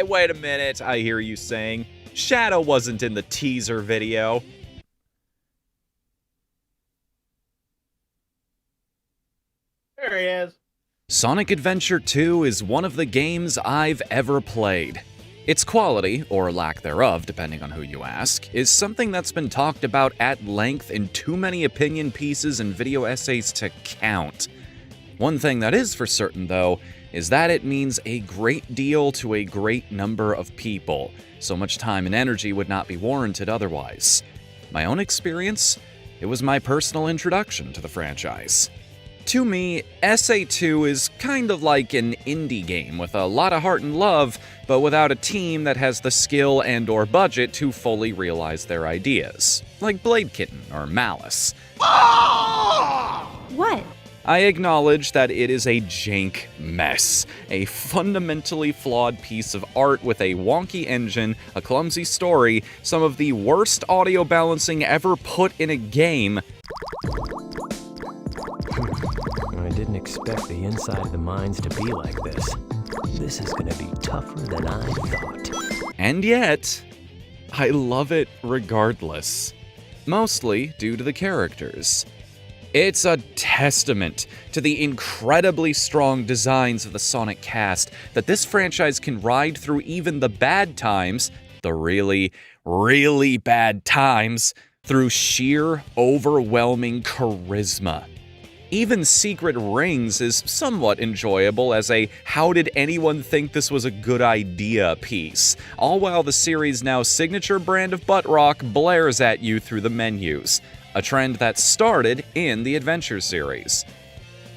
Wait a minute, I hear you saying. Shadow wasn't in the teaser video. There he is. Sonic Adventure 2 is one of the games I've ever played. Its quality, or lack thereof, depending on who you ask, is something that's been talked about at length in too many opinion pieces and video essays to count. One thing that is for certain, though, is that it means a great deal to a great number of people. So much time and energy would not be warranted otherwise. My own experience, it was my personal introduction to the franchise. To me, SA2 is kind of like an indie game with a lot of heart and love, but without a team that has the skill and/or budget to fully realize their ideas. Like Blade Kitten or Malice. What? I acknowledge that it is a jank mess, a fundamentally flawed piece of art with a wonky engine, a clumsy story, some of the worst audio balancing ever put in a game. I didn't expect the inside of the mines to be like this. This is gonna be tougher than I thought. And yet, I love it regardless. Mostly due to the characters. It's a testament to the incredibly strong designs of the Sonic cast that this franchise can ride through even the bad times, the really, really bad times, through sheer, overwhelming charisma. Even Secret Rings is somewhat enjoyable as a how did anyone think this was a good idea piece, all while the series' now signature brand of butt rock blares at you through the menus. A trend that started in the Adventure series.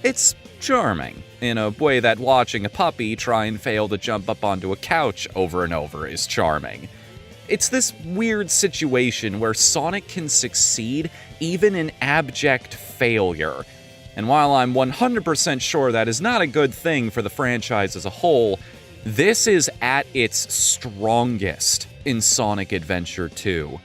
It's charming, in a way that watching a puppy try and fail to jump up onto a couch over and over is charming. It's this weird situation where Sonic can succeed even in abject failure. And while I'm 100% sure that is not a good thing for the franchise as a whole, this is at its strongest in Sonic Adventure 2.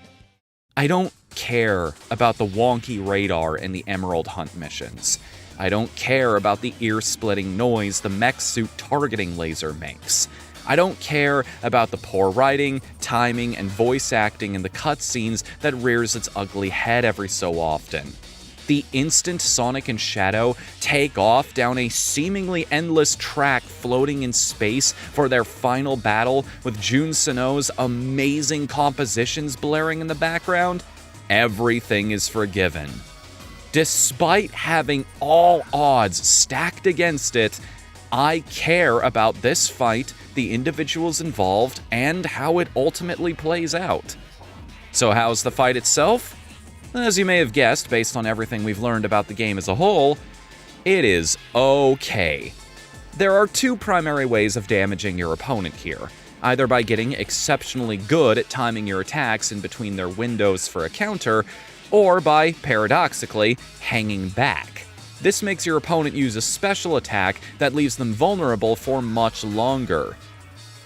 I don't care about the wonky radar in the Emerald Hunt missions. I don't care about the ear-splitting noise the mech suit targeting laser makes. I don't care about the poor writing, timing, and voice acting in the cutscenes that rears its ugly head every so often. The instant Sonic and Shadow take off down a seemingly endless track floating in space for their final battle with Jun Sano's amazing compositions blaring in the background, everything is forgiven. Despite having all odds stacked against it, I care about this fight, the individuals involved, and how it ultimately plays out. So how's the fight itself? As you may have guessed, based on everything we've learned about the game as a whole, it is okay. There are two primary ways of damaging your opponent here, either by getting exceptionally good at timing your attacks in between their windows for a counter, or by, paradoxically, hanging back. This makes your opponent use a special attack that leaves them vulnerable for much longer.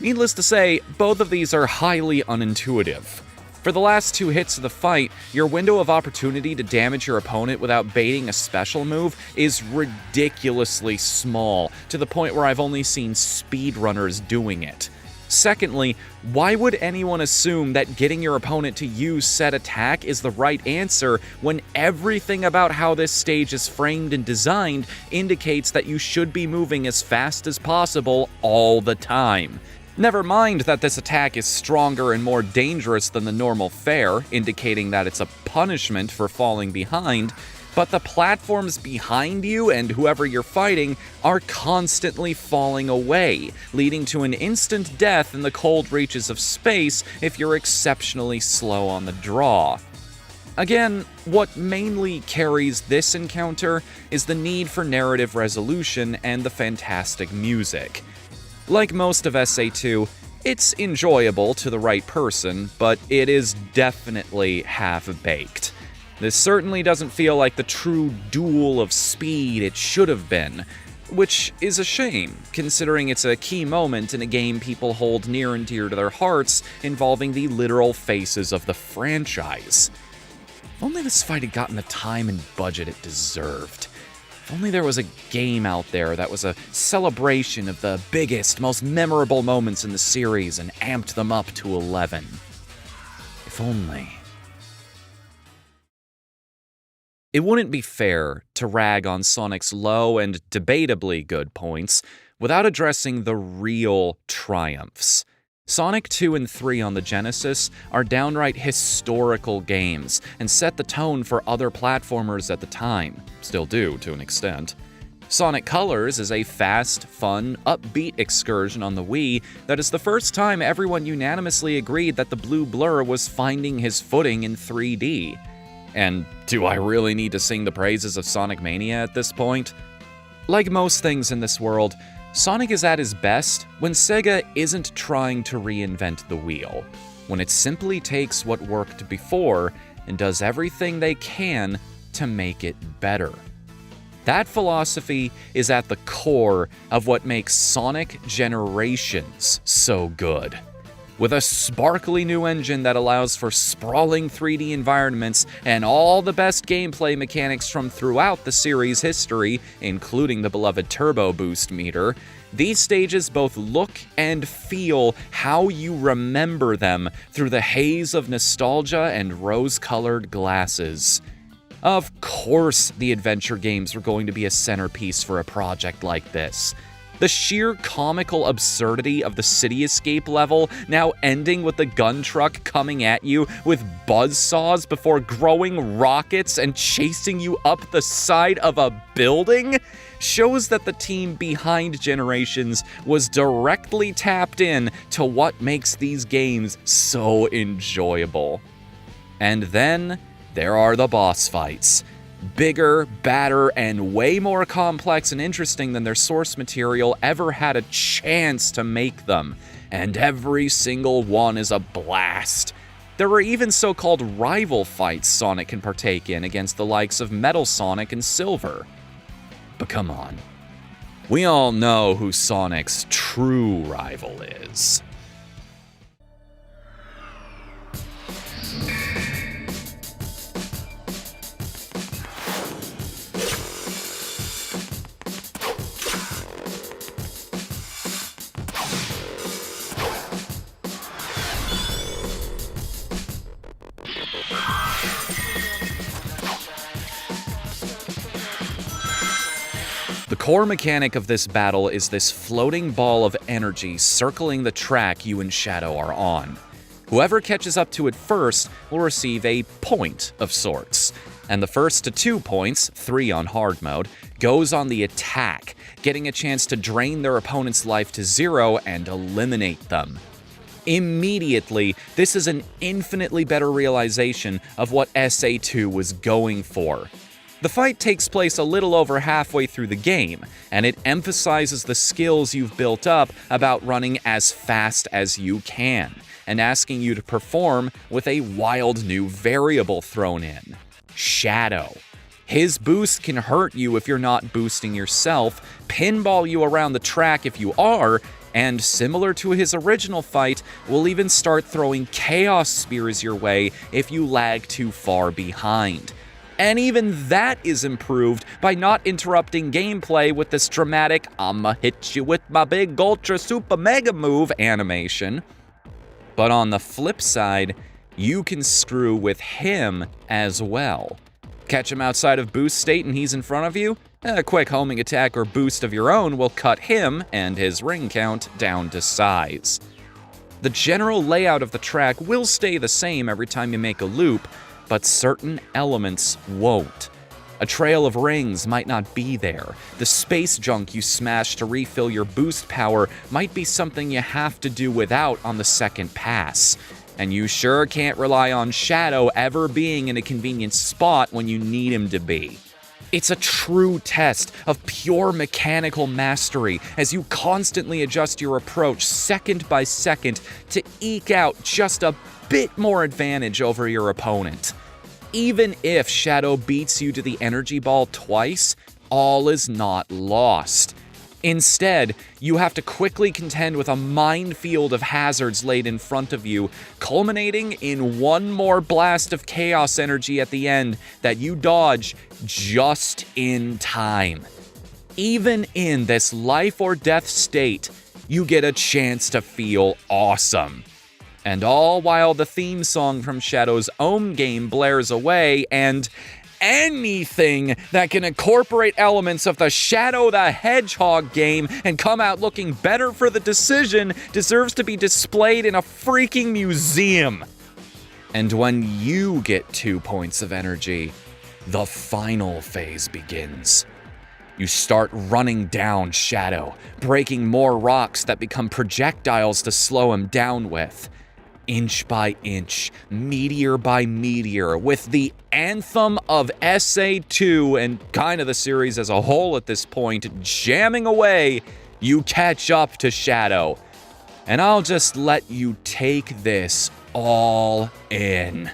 Needless to say, both of these are highly unintuitive. For the last two hits of the fight, your window of opportunity to damage your opponent without baiting a special move is ridiculously small, to the point where I've only seen speedrunners doing it. Secondly, why would anyone assume that getting your opponent to use said attack is the right answer when everything about how this stage is framed and designed indicates that you should be moving as fast as possible all the time? Never mind that this attack is stronger and more dangerous than the normal fare, indicating that it's a punishment for falling behind, but the platforms behind you and whoever you're fighting are constantly falling away, leading to an instant death in the cold reaches of space if you're exceptionally slow on the draw. Again, what mainly carries this encounter is the need for narrative resolution and the fantastic music. Like most of SA2, it's enjoyable to the right person, but it is definitely half-baked. This certainly doesn't feel like the true duel of speed it should have been. which is a shame, considering it's a key moment in a game people hold near and dear to their hearts involving the literal faces of the franchise. If only this fight had gotten the time and budget it deserved. If only there was a game out there that was a celebration of the biggest, most memorable moments in the series and amped them up to 11. If only. It wouldn't be fair to rag on Sonic's low and debatably good points without addressing the real triumphs. Sonic 2 and 3 on the Genesis are downright historical games and set the tone for other platformers at the time, still do to an extent. Sonic Colors is a fast, fun, upbeat excursion on the Wii that is the first time everyone unanimously agreed that the blue blur was finding his footing in 3D. And do I really need to sing the praises of Sonic Mania at this point? Like most things in this world, Sonic is at his best when Sega isn't trying to reinvent the wheel, when it simply takes what worked before and does everything they can to make it better. That philosophy is at the core of what makes Sonic Generations so good. With a sparkly new engine that allows for sprawling 3D environments and all the best gameplay mechanics from throughout the series' history, including the beloved Turbo Boost meter, these stages both look and feel how you remember them through the haze of nostalgia and rose-colored glasses. Of course, the adventure games were going to be a centerpiece for a project like this. The sheer comical absurdity of the city escape level, now ending with the gun truck coming at you with buzzsaws before growing rockets and chasing you up the side of a building, shows that the team behind Generations was directly tapped in to what makes these games so enjoyable. And then there are the boss fights. Bigger, badder, and way more complex and interesting than their source material ever had a chance to make them, and every single one is a blast. There are even so-called rival fights Sonic can partake in against the likes of Metal Sonic and Silver. But come on, we all know who Sonic's true rival is. The core mechanic of this battle is this floating ball of energy circling the track you and Shadow are on. Whoever catches up to it first will receive a point of sorts, and the first to 2 points, 3 on hard mode, goes on the attack, getting a chance to drain their opponent's life to 0 and eliminate them. Immediately, this is an infinitely better realization of what SA2 was going for. The fight takes place a little over halfway through the game, and it emphasizes the skills you've built up about running as fast as you can, and asking you to perform with a wild new variable thrown in: Shadow. His boost can hurt you if you're not boosting yourself, pinball you around the track if you are, and similar to his original fight, will even start throwing chaos spears your way if you lag too far behind. And even that is improved by not interrupting gameplay with this dramatic "I'ma hit you with my big ultra super mega move" animation. But on the flip side, you can screw with him as well. Catch him outside of boost state and he's in front of you? A quick homing attack or boost of your own will cut him and his ring count down to size. The general layout of the track will stay the same every time you make a loop, but certain elements won't. A trail of rings might not be there. The space junk you smash to refill your boost power might be something you have to do without on the second pass. And you sure can't rely on Shadow ever being in a convenient spot when you need him to be. It's a true test of pure mechanical mastery as you constantly adjust your approach second by second to eke out just a bit more advantage over your opponent. Even if Shadow beats you to the energy ball twice, all is not lost. Instead, you have to quickly contend with a minefield of hazards laid in front of you, culminating in one more blast of chaos energy at the end that you dodge just in time. Even in this life or death state, you get a chance to feel awesome. And all while the theme song from Shadow's own game blares away, and anything that can incorporate elements of the Shadow the Hedgehog game and come out looking better for the decision deserves to be displayed in a freaking museum. And when you get 2 points of energy, the final phase begins. You start running down Shadow, breaking more rocks that become projectiles to slow him down with. Inch by inch, meteor by meteor, with the anthem of SA2 and kind of the series as a whole at this point jamming away, you catch up to Shadow. And I'll just let you take this all in.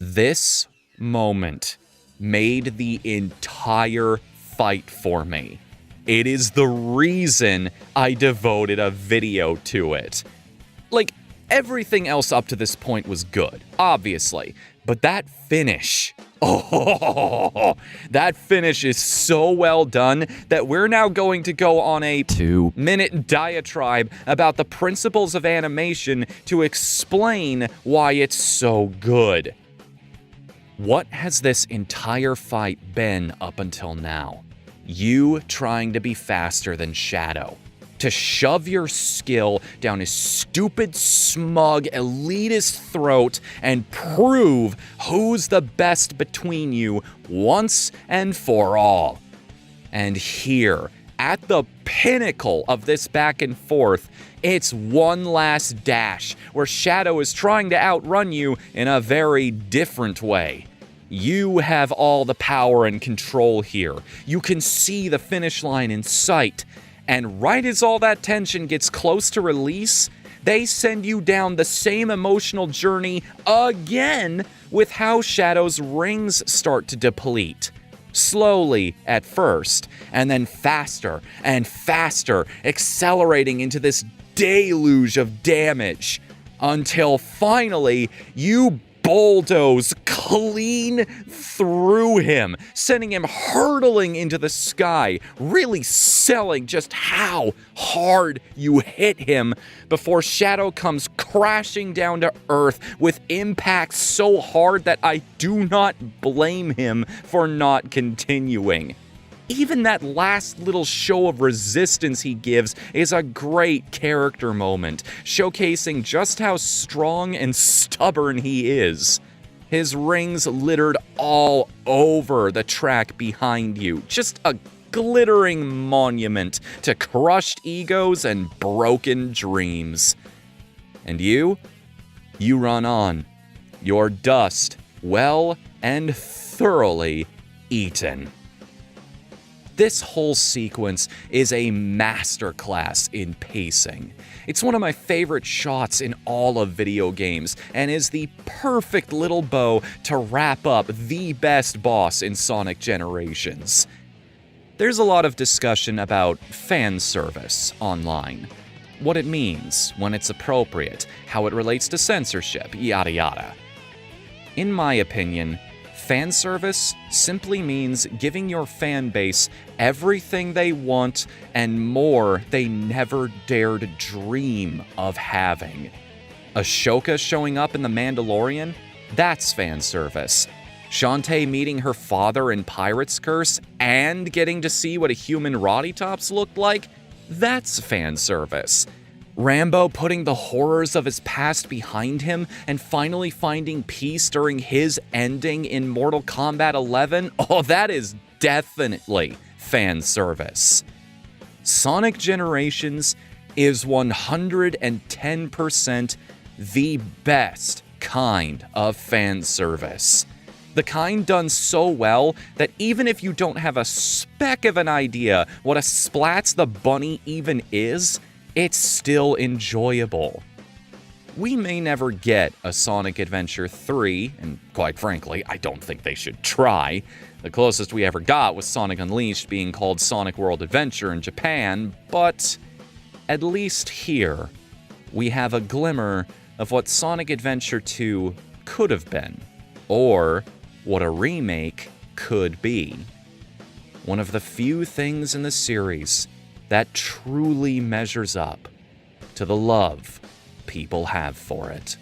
This moment made the entire fight for me. It is the reason I devoted a video to it. Like, everything else up to this point was good, obviously, but that finish, that finish is so well done that we're now going to go on a 2-minute diatribe about the principles of animation to explain why it's so good. What has this entire fight been up until now? You trying to be faster than Shadow. To shove your skill down his stupid, smug, elitist throat and prove who's the best between you once and for all. And here, at the pinnacle of this back and forth, it's one last dash where Shadow is trying to outrun you in a very different way. You have all the power and control here. You can see the finish line in sight. And right as all that tension gets close to release, they send you down the same emotional journey again with how Shadow's rings start to deplete. Slowly at first, and then faster and faster, accelerating into this deluge of damage, until finally you bulldoze clean through him, sending him hurtling into the sky, really selling just how hard you hit him before Shadow comes crashing down to Earth with impacts so hard that I do not blame him for not continuing. Even that last little show of resistance he gives is a great character moment, showcasing just how strong and stubborn he is. His rings littered all over the track behind you, just a glittering monument to crushed egos and broken dreams. And you run on, your dust well and thoroughly eaten. This whole sequence is a masterclass in pacing. It's one of my favorite shots in all of video games, and is the perfect little bow to wrap up the best boss in Sonic Generations. There's a lot of discussion about fan service online. What it means, when it's appropriate, how it relates to censorship, yada yada. In my opinion, fan service simply means giving your fan base everything they want and more they never dared dream of having. Ashoka showing up in The Mandalorian? That's fan service. Shantae meeting her father in Pirate's Curse and getting to see what a human Roddy-Tops looked like? That's fan service. Rambo putting the horrors of his past behind him and finally finding peace during his ending in Mortal Kombat 11? Oh, that is definitely fan service. Sonic Generations is 110% the best kind of fan service. The kind done so well that even if you don't have a speck of an idea what a Splats the Bunny even is, it's still enjoyable. We may never get a Sonic Adventure 3, and quite frankly, I don't think they should try. The closest we ever got was Sonic Unleashed being called Sonic World Adventure in Japan, but at least here, we have a glimmer of what Sonic Adventure 2 could have been, or what a remake could be. One of the few things in the series that truly measures up to the love people have for it.